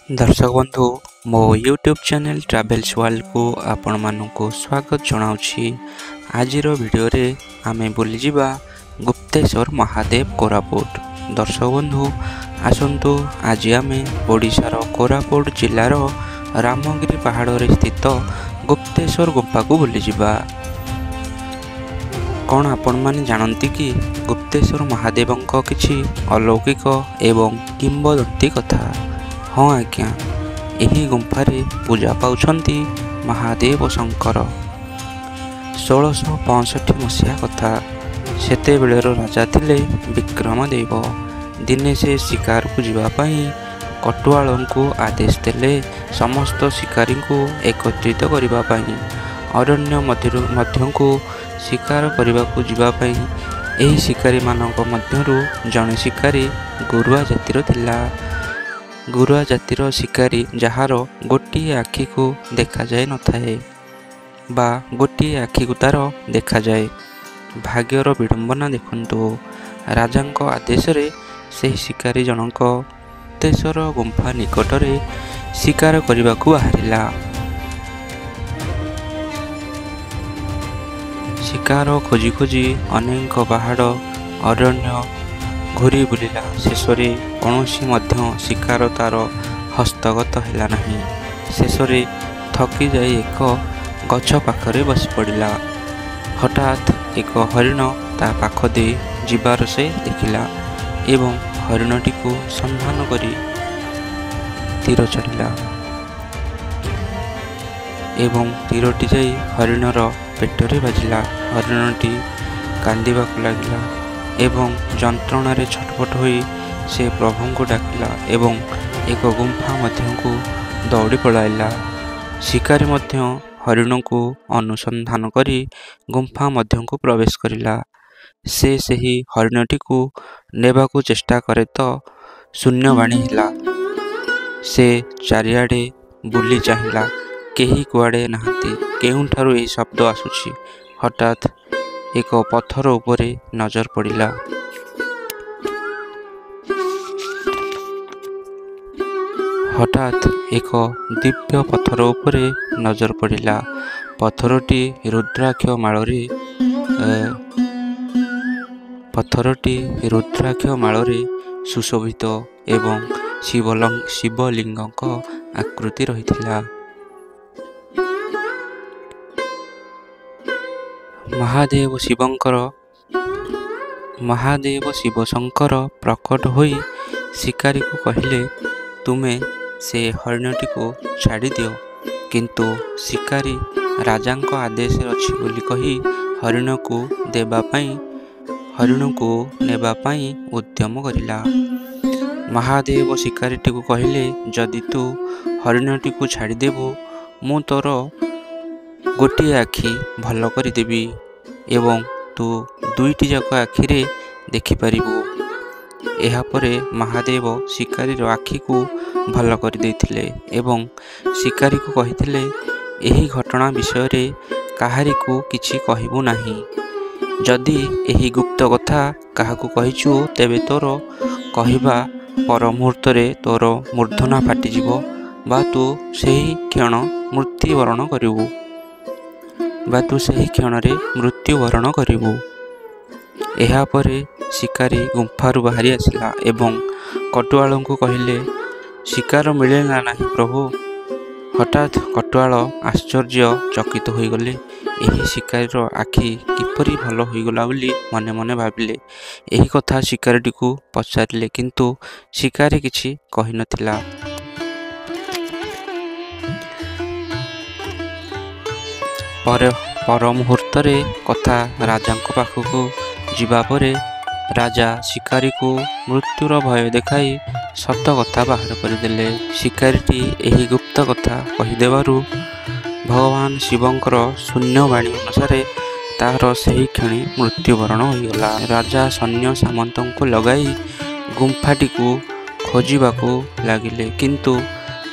दर्शक बंधु मो यूट्यूब चैनल ट्रैवल्स वर्ल्ड को आपण मानक स्वागत जनाऊँगी। आज वीडियो रे आमे बुली जिबा गुप्तेश्वर महादेव कोरापुट। दर्शक बंधु आसंतु आज आमे ओडिशार कोरापुट जिलार रामगिरी पहाड़ रे स्थित गुप्तेश्वर गुफा को बुली जिबा। कौन आपण माने जानती कि गुप्तेश्वर महादेवंक किछि अलौकिक एवं किंवदंती कथा? हाँ आज्ञा, यही गुंफारे पूजा पाउछंती महादेव शंकर। 1665 मसीहा कथा। सेते बेलेर राजा थिले विक्रमदेव। दिने से शिकार को जीवापाई कटुआलों को आदेश देले समस्त शिकारी को एकत्रित करिबा पाई। अरण्य मध्य को शिकार करने को जीवापाई एही शिकारी मानक मध्यरु जने शिकारी गुरुआ जातिर थिला। गुरुआ जातिर शिकारी जार गोटे आखि को देखा जाए न थाए बा गोटे आखि को तार देखा जाए। भाग्यर विडंबना देखंतु, राजांक आदेश रे से शिकारी जनक गुप्तेश्वर गुंफा निकटरे शिकार करने को बाहरिला। शिकार खोजी खोजी अनेक पहाड़ अरण्य घूरी बुलिला। शेषरे कौनसी मध्य शिकार तार हस्तगत हैला नहीं। शेषरे थकी जाई एक गछ पाखरे बसी पड़िला। हठात एक हरिण ता पाख दे जीवार से देखिला एवं हरिणटी को संधान करी तीर चलिला एवं तीरटी जाई हरिणर पेटरे बाजिला। हरिणटी कांदिबाकु लागिला एवं जंत्रणारे छटपट होई से प्रभु को डाकिला एवं एक गुंफा मध्य को दौड़ी पलाइला। शिकारी मध्य हरिण को अनुसंधान करी गुंफा मध्य को प्रवेश करिला। से सही हरिणटी को नेबा को चेष्टा करे तो शून्यवाणी हिला। से चारिआडे बुली चाहिला, केही कुआडे नाहंती। केउंठारु एही शब्द आसुछि। हठात एक पत्थर उपरे नजर पड़िला। हठात एक दिव्य पत्थर उपरे नजर पड़िला। पत्थरटी रुद्राक्ष माଳରେ सुशोभित एवं शिवलिंगक आकृति रहिथिला। महादेव शिव शंकर प्रकट होई शिकारी को कहले, तुमे से हरिणटी को छाड़ी दियो। किंतु शिकारी राजांक आदेश अछि बोली कही हरिण को नेबा पाई उद्यम करिला। महादेव शिकारीटी को कहले, जदि तू हरिणटी को छाड़ी देबू मु तोर गोटे आखि भल कर देवी एवं तू दुईटी जाक आखिरे देखिपारिबू। एहा परे महादेव शिकारीर आखि को भल कर देथिले एवं शिकारी को कहिथिले, एही घटना विषय रे काहारी को किछि कहिबू नाही। जदि एही गुप्त कथा काहाकू कहिछु तेबे तोर कहिबा पर मुहूर्त रे तोर मूर्धना फाटी जिवो बा तू सेही क्षण मृत्युवरण करिवु। एहा परे शिकारी गुंफारू बाहरी आसिला एवं कटुआलों को कहले, शिकार मिलेना नहीं प्रभु। हठात कटुआल आश्चर्य चकित हो गले। एही शिकारीर आखि किपरि भल होइगला बोली मने मने भाबिले। एही कथा शिकारीटी को पचारिले, किंतु शिकारी किछि कहि नथिला। पर मुहूर्त रे कथा राजांक पाखକୁ ଯିବା ପରେ राजा शिकारी को मृत्युर भय देखाई सत कथा बाहर करदेले। शिकारीटी एही गुप्त कथा कहीदेवारू भगवान शिवंकर शून्यवाणी अनुसार तार सही क्षणी मृत्युवरण होइगला। राजा सैन्य सामंतों को लगाई गुंफाटी को खोजिबाकू लागिले, किंतु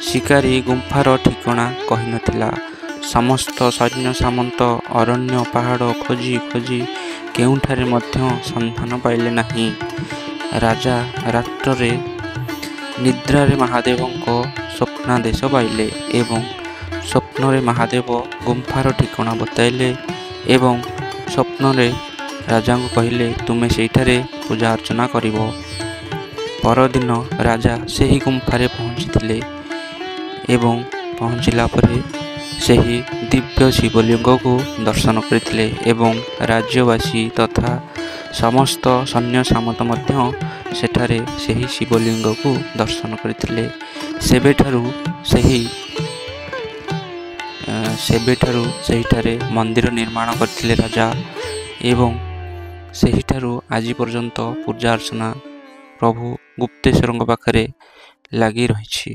शिकारी गुंफार ठिकाना कहि नथिला। समस्त सैन्य सामंत अरण्य पहाड़ खोजी खोजी केउंठारे मध्य संधान पाइले नहीं। राजा रात्रे निद्रारे महादेवंको ସ୍ୱପ୍ନାଦେଶ ପାଇଲେ ଏବଂ ସ୍ୱପ୍ନରେ ମହାଦେବ ଗୁମ୍ଫାର ଠିକଣା ବତାଇଲେ ଏବଂ ସ୍ୱପ୍ନରେ ରାଜାଙ୍କୁ କହିଲେ ତୁମେ ସେଇଠାରେ ପୂଜା ଅର୍ଚ୍ଚନା କରିବ। ପରଦିନ ରାଜା ସେହି ଗୁମ୍ଫାରେ ପହଞ୍ଚିଥିଲେ ଏବଂ ପହଞ୍ଚିଲା ପରେ ସେହି ଦିବ୍ୟ ଶିବଲିଙ୍ଗକୁ ଦର୍ଶନ କରିଥିଲେ ଏବଂ ରାଜ୍ୟବାସୀ ତଥା ସମସ୍ତ ସୈନ୍ୟ ସାମନ୍ତ ମଧ୍ୟ ସେଠାରେ ସେହି ଶିବଲିଙ୍ଗକୁ ଦର୍ଶନ କରିଥିଲେ। ସେବେଠାରୁ ସେହିଠାରେ ମନ୍ଦିର ନିର୍ମାଣ କରିଥିଲେ ରାଜା ଏବଂ ସେହିଠାରୁ ଆଜି ପର୍ଯ୍ୟନ୍ତ ପୂଜା ଅର୍ଚ୍ଚନା ପ୍ରଭୁ ଗୁପ୍ତେଶ୍ୱରଙ୍କ ପାଖରେ ଲାଗି ରହିଛି।